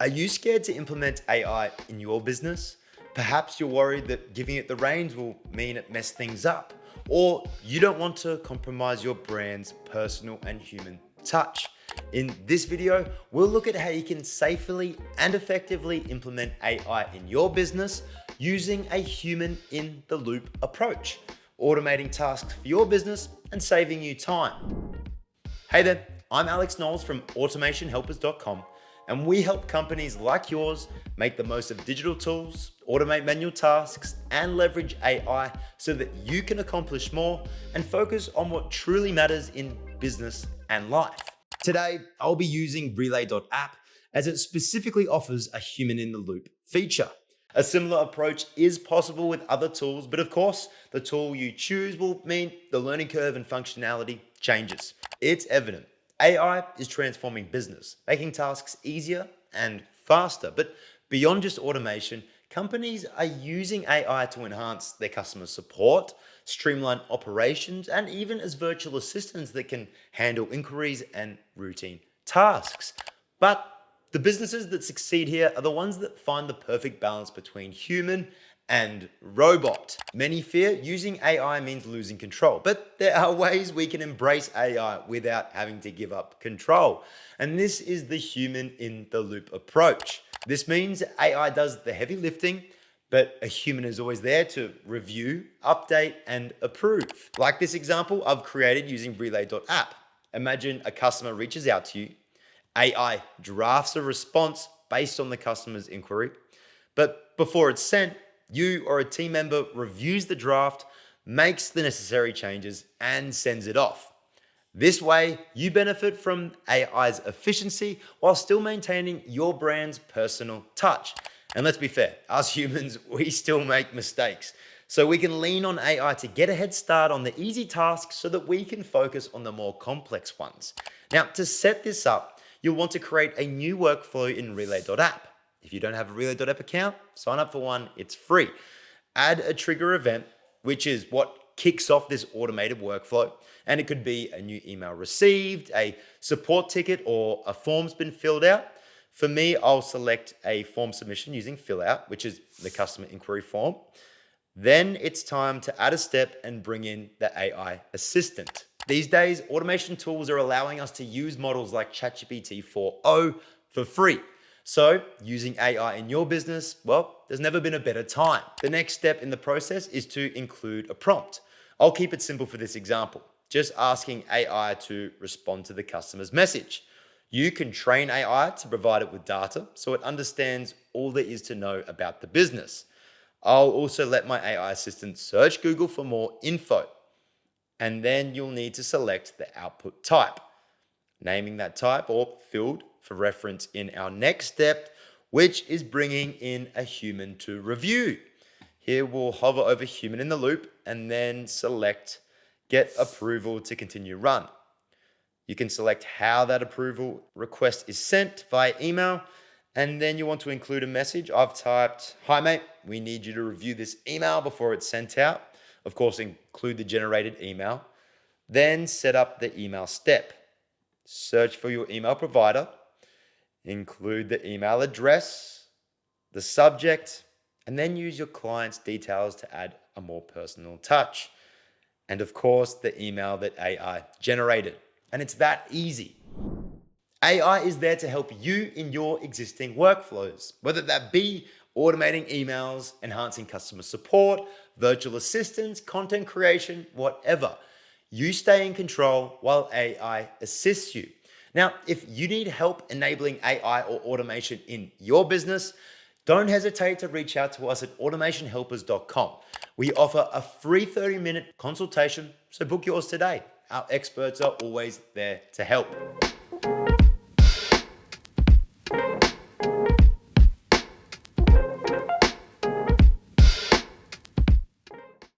Are you scared to implement AI in your business? Perhaps you're worried that giving it the reins will mean it mess things up, or you don't want to compromise your brand's personal and human touch. In this video, we'll look at how you can safely and effectively implement AI in your business using a human-in-the-loop approach, automating tasks for your business and saving you time. Hey there, I'm Alex Knowles from automationhelpers.com, and we help companies like yours make the most of digital tools, automate manual tasks, and leverage AI so that you can accomplish more and focus on what truly matters in business and life. Today, I'll be using Relay.app as it specifically offers a human-in-the-loop feature. A similar approach is possible with other tools, but of course, the tool you choose will mean the learning curve and functionality changes. It's evident. AI is transforming business, making tasks easier and faster. But beyond just automation, companies are using AI to enhance their customer support, streamline operations, and even as virtual assistants that can handle inquiries and routine tasks. But the businesses that succeed here are the ones that find the perfect balance between human and robot. Many fear using AI means losing control, but there are ways we can embrace AI without having to give up control. And this is the human-in-the-loop approach. This means AI does the heavy lifting, but a human is always there to review, update, and approve. Like this example I've created using Relay.app. Imagine a customer reaches out to you, AI drafts a response based on the customer's inquiry, but before it's sent, you or a team member reviews the draft, makes the necessary changes, and sends it off. This way, you benefit from AI's efficiency while still maintaining your brand's personal touch. And let's be fair, us humans, we still make mistakes. So we can lean on AI to get a head start on the easy tasks so that we can focus on the more complex ones. Now, to set this up, you'll want to create a new workflow in Relay.app. If you don't have a Relay.app account, sign up for one, it's free. Add a trigger event, which is what kicks off this automated workflow. And it could be a new email received, a support ticket, or a form's been filled out. For me, I'll select a form submission using fill out, which is the customer inquiry form. Then it's time to add a step and bring in the AI assistant. These days, automation tools are allowing us to use models like ChatGPT 4o for free. So using AI in your business, well, there's never been a better time. The next step in the process is to include a prompt. I'll keep it simple for this example, just asking AI to respond to the customer's message. You can train AI to provide it with data so it understands all there is to know about the business. I'll also let my AI assistant search Google for more info. And then you'll need to select the output type, naming that type or field for reference in our next step, which is bringing in a human to review. Here we'll hover over human in the loop and then select get approval to continue run. You can select how that approval request is sent via email, and then you want to include a message. I've typed, "Hi mate, we need you to review this email before it's sent out." Of course, include the generated email. Then set up the email step. Search for your email provider. Include the email address, the subject, and then use your client's details to add a more personal touch. And of course, the email that AI generated. And it's that easy. AI is there to help you in your existing workflows, whether that be automating emails, enhancing customer support, virtual assistants, content creation, whatever. You stay in control while AI assists you. Now, if you need help enabling AI or automation in your business, don't hesitate to reach out to us at automationhelpers.com. We offer a free 30-minute consultation, so book yours today. Our experts are always there to help.